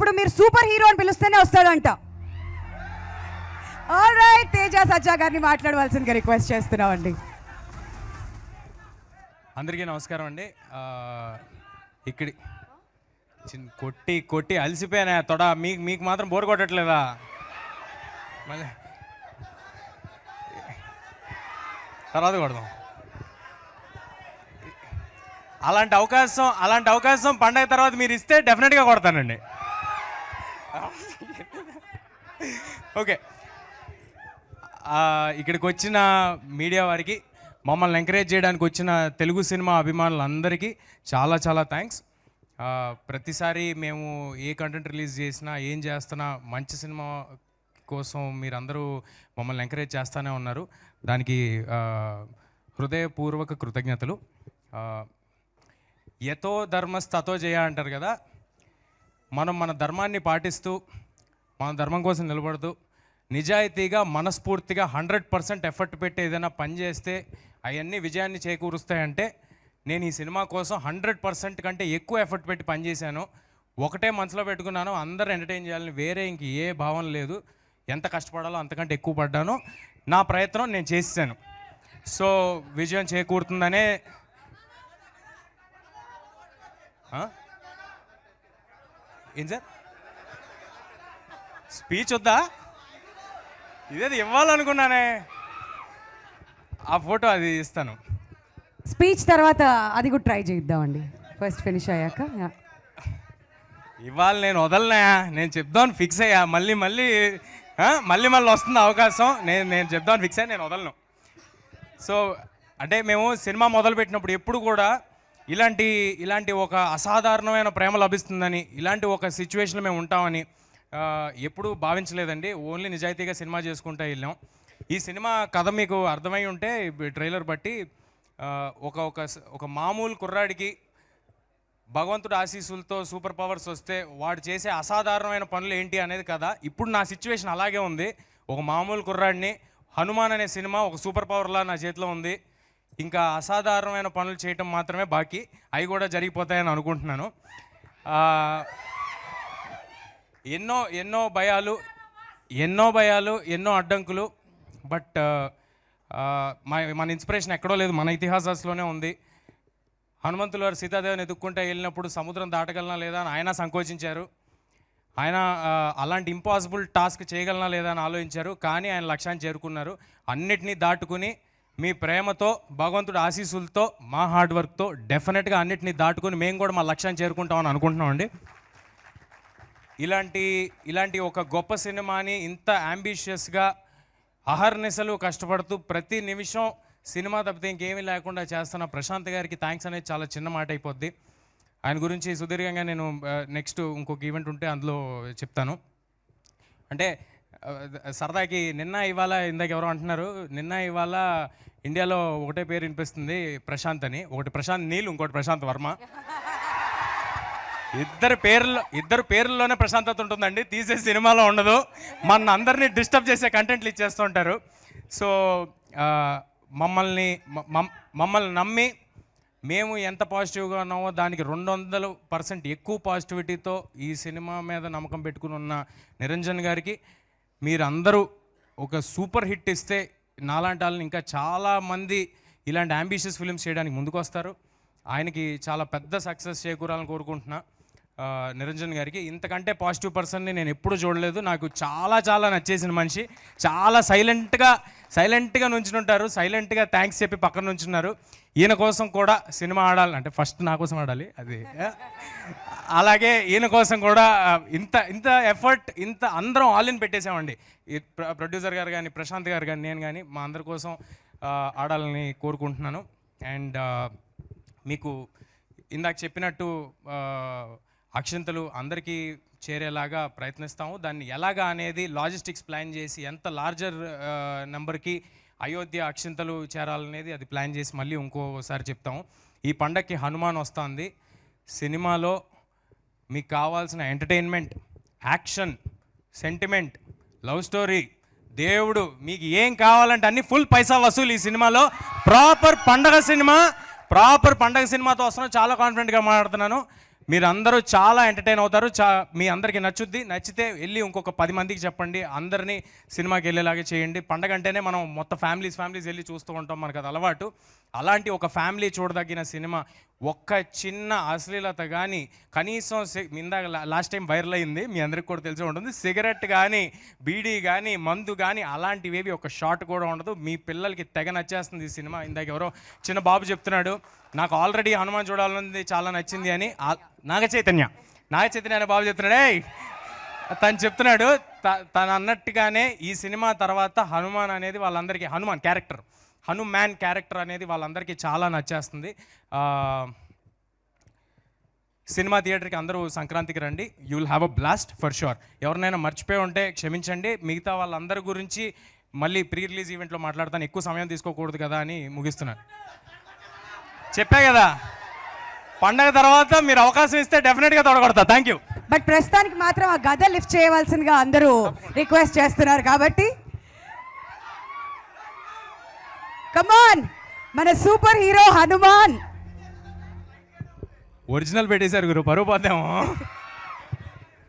వచ్చినప్పుడు మీరు super hero అని పిలుస్తేనే వస్తాడంట. ఆల్ రైట్, తేజ సజ్జా గారిని మాట్లాడవలసిందిగా రిక్వెస్ట్ చేస్తున్నామండి. అందరికీ నమస్కారం అండి. ఇక్కడి కొట్టి కొట్టి అలసిపోయానా తొడ. మీకు మాత్రం బోర్ కొట్టట్లేదా? మళ్ళీ తర్వాత కొడదాం. అలాంటి అవకాశం పండగ తర్వాత మీరు ఇస్తే డెఫినెట్గా కొడతానండి. ఓకే, ఇక్కడికి వచ్చిన మీడియా వారికి, మమ్మల్ని ఎంకరేజ్ చేయడానికి వచ్చిన తెలుగు సినిమా అభిమానులందరికీ చాలా చాలా థ్యాంక్స్. ప్రతిసారి మేము ఏ కంటెంట్ రిలీజ్ చేసినా, ఏం చేస్తున్నా, మంచి సినిమా కోసం మీరందరూ మమ్మల్ని ఎంకరేజ్ చేస్తూనే ఉన్నారు. దానికి హృదయపూర్వక కృతజ్ఞతలు. యతో ధర్మస్తతో జయ అంటారు కదా, మనం మన ధర్మాన్ని పాటిస్తూ, మన ధర్మం కోసం నిలబడుతూ, నిజాయితీగా మనస్ఫూర్తిగా 100% ఎఫర్ట్ పెట్టి ఏదైనా పని చేస్తే అవన్నీ విజయాన్ని చేకూరుస్తాయంటే, నేను ఈ సినిమా కోసం 100% కంటే ఎక్కువ ఎఫర్ట్ పెట్టి పనిచేశాను. ఒకటే మనసులో పెట్టుకున్నాను, అందరూ ఎంటర్టైన్ చేయాలని, వేరే ఇంక ఏ భావన లేదు. ఎంత కష్టపడాలో అంతకంటే ఎక్కువ పడ్డాను. నా ప్రయత్నం నేను చేశాను. సో విజయం చేకూరుతుందనే. ఏం సార్ స్పీచ్ వద్దా? ఇదేది ఇవ్వాలనుకున్నానే, ఆ ఫోటో అది ఇస్తాను. స్పీచ్ తర్వాత అది కూడా ట్రై చేద్దామండి, ఫస్ట్ ఫినిష్ అయ్యాక. ఇవాళ నేను వదలనా, నేను చెప్దామని ఫిక్స్ అయ్యా. మళ్ళీ వస్తుంది అవకాశం. నేను చెప్దామని ఫిక్స్ అయ్యా, నేను వదలను. సో అంటే మేము సినిమా మొదలుపెట్టినప్పుడు ఎప్పుడు కూడా ఇలాంటి ఒక అసాధారణమైన ప్రేమ లభిస్తుందని, ఇలాంటి ఒక సిచ్యువేషన్లో మేము ఉంటామని ఎప్పుడూ భావించలేదండి. ఓన్లీ నిజాయితీగా సినిమా చేసుకుంటూ వెళ్ళాం. ఈ సినిమా కథ మీకు అర్థమై ఉంటే ట్రైలర్ బట్టి, ఒక మామూలు కుర్రాడికి భగవంతుడు ఆశీస్సులతో సూపర్ పవర్స్ వస్తే వాడు చేసే అసాధారణమైన పనులు ఏంటి అనేది కదా. ఇప్పుడు నా సిచ్యువేషన్ అలాగే ఉంది. ఒక మామూలు కుర్రాడిని, హనుమాన్ అనే సినిమా ఒక సూపర్ పవర్లా నా చేతిలో ఉంది. ఇంకా అసాధారణమైన పనులు చేయటం మాత్రమే బాకీ, అవి కూడా జరిగిపోతాయని అనుకుంటున్నాను. ఎన్నో భయాలు, ఎన్నో అడ్డంకులు. బట్ మన ఇన్స్పిరేషన్ ఎక్కడో లేదు, మన ఇతిహాసాల్లోనే ఉంది. హనుమంతులు వారు సీతాదేవిని ఎదుక్కుంటే వెళ్ళినప్పుడు సముద్రం దాటగలనా లేదా అని ఆయన సంకోచించారు. ఆయన అలాంటి ఇంపాసిబుల్ టాస్క్ చేయగలనా లేదా అని ఆలోచించారు. కానీ ఆయన లక్ష్యాన్ని చేరుకున్నారు. అన్నిటినీ దాటుకుని మీ ప్రేమతో, భగవంతుడి ఆశీస్సులతో, మా హార్డ్ వర్క్తో డెఫినెట్గా అన్నిటినీ దాటుకుని మేము కూడా మా లక్ష్యాన్ని చేరుకుంటామని అనుకుంటున్నామండి. ఇలాంటి ఒక గొప్ప సినిమాని ఇంత అంబిషియస్గా అహర్నిశలు కష్టపడుతూ ప్రతి నిమిషం సినిమా తప్పితే ఇంకేమీ లేకుండా చేస్తున్న ప్రశాంత్ గారికి థ్యాంక్స్ అనేది చాలా చిన్న మాట అయిపోద్ది. ఆయన గురించి సుదీర్ఘంగా నేను నెక్స్ట్ ఇంకొక ఈవెంట్ ఉంటే అందులో చెప్తాను. అంటే సరదాకి ఇవాళ ఇందాక ఎవరో అంటున్నారు, ఇవాళ ఇండియాలో ఒకటే పేరు వినిపిస్తుంది ప్రశాంత్ అని. ఒకటి ప్రశాంత్ నీల్, ఇంకోటి ప్రశాంత్ వర్మ. ఇద్దరు పేర్లలోనే ప్రశాంతత ఉంటుందండి, తీసే సినిమాలో ఉండదు. మన అందరినీ డిస్టర్బ్ చేసే కంటెంట్లు ఇచ్చేస్తూ ఉంటారు. సో మమ్మల్ని నమ్మి మేము ఎంత పాజిటివ్గా ఉన్నామో దానికి 200% ఎక్కువ పాజిటివిటీతో ఈ సినిమా మీద నమ్మకం పెట్టుకుని ఉన్న నిరంజన్ గారికి, మీరందరూ ఒక సూపర్ హిట్ ఇస్తే నాలాంటి వాళ్ళని ఇంకా చాలామంది ఇలాంటి అంబిషియస్ ఫిల్మ్స్ చేయడానికి ముందుకు వస్తారు. ఆయనకి చాలా పెద్ద సక్సెస్ చేకూరాలని కోరుకుంటున్నా. నిరంజన్ గారికి ఇంతకంటే పాజిటివ్ పర్సన్ని నేను ఎప్పుడూ చూడలేదు. నాకు చాలా నచ్చేసిన మనిషి. చాలా సైలెంట్గా నుంచుంటారు, సైలెంట్గా థ్యాంక్స్ చెప్పి పక్కన నుంచున్నారు. ఈయన కోసం కూడా సినిమా ఆడాలంటే ఫస్ట్ నా కోసం ఆడాలి, అది అలాగే ఈయన కోసం కూడా ఇంత ఎఫర్ట్, అందరం ఆల్ ఇన్ పెట్టేసామండి. ప్రొడ్యూసర్ గారు కానీ, ప్రశాంత్ గారు కానీ, నేను కానీ, మా అందరి కోసం ఆడాలని కోరుకుంటున్నాను. అండ్ మీకు ఇందాక చెప్పినట్టు అక్షింతలు అందరికీ చేరేలాగా ప్రయత్నిస్తాము. దాన్ని ఎలాగా అనేది లాజిస్టిక్స్ ప్లాన్ చేసి ఎంత లార్జర్ నెంబర్కి అయోధ్య అక్షింతలు చేరాలనేది అది ప్లాన్ చేసి మళ్ళీ ఇంకోసారి చెప్తాము. ఈ పండగకి హనుమాన్ వస్తుంది. సినిమాలో మీకు కావాల్సిన entertainment, action, sentiment, love story, దేవుడు, మీకు ఏం కావాలంటే అన్ని ఫుల్ పైసా వసూలు ఈ సినిమాలో. ప్రాపర్ పండగ సినిమాతో వస్తున్నాను, చాలా కాన్ఫిడెంట్గా మాట్లాడుతున్నాను. మీరందరూ చాలా ఎంటర్టైన్ అవుతారు. మీ అందరికీ నచ్చుద్ది. నచ్చితే వెళ్ళి ఇంకొక 10 మందికి చెప్పండి. అందరినీ సినిమాకి వెళ్ళేలాగా చేయండి. పండగ అంటేనే మనం మొత్తం ఫ్యామిలీస్ వెళ్ళి చూస్తూ ఉంటాం, మనకు అది అలవాటు. అలాంటి ఒక ఫ్యామిలీ చూడదగిన సినిమా. ఒక్క చిన్న అశ్లీలత కానీ, కనీసం ఇందాక లాస్ట్ టైం వైరల్ అయింది, మీ అందరికి కూడా తెలిసి ఉంటుంది, సిగరెట్ కానీ, బీడీ కానీ, మందు కానీ అలాంటివేవి ఒక షాట్ కూడా ఉండదు. మీ పిల్లలకి తెగ నచ్చేస్తుంది ఈ సినిమా. ఇందాక ఎవరో చిన్న బాబు చెప్తున్నాడు, నాకు ఆల్రెడీ హనుమాన్ చూడాలన్నది చాలా నచ్చింది అని. నాగ చైతన్య అనే బాబు చెప్తున్నాడు. తను చెప్తున్నాడు, తను అన్నట్టుగానే ఈ సినిమా తర్వాత హనుమాన్ అనేది వాళ్ళందరికీ, హనుమాన్ క్యారెక్టర్ అనేది వాళ్ళందరికీ చాలా నచ్చేస్తుంది. సినిమా థియేటర్కి అందరూ సంక్రాంతికి రండి. You will have a blast for sure. ఎవరినైనా మర్చిపోయి ఉంటే క్షమించండి. మిగతా వాళ్ళందరి గురించి మళ్ళీ ప్రీ రిలీజ్ ఈవెంట్లో మాట్లాడతాను, ఎక్కువ సమయం తీసుకోకూడదు కదా అని ముగిస్తున్నాను. చెప్పా కదా, పండగ తర్వాత మీరు అవకాశం ఇస్తే డెఫినెట్గా తొడగొడతా. Thank you. బట్ ప్రస్తుతానికి మాత్రం ఆ గద లిఫ్ట్ చేయవలసిందిగా అందరూ రిక్వెస్ట్ చేస్తున్నారు కాబట్టి కమాన్, మన సూపర్ హీరో హనుమాన్. ఒరిజినల్ పెట్టేశారు గురు, పరువు పోద్దాము.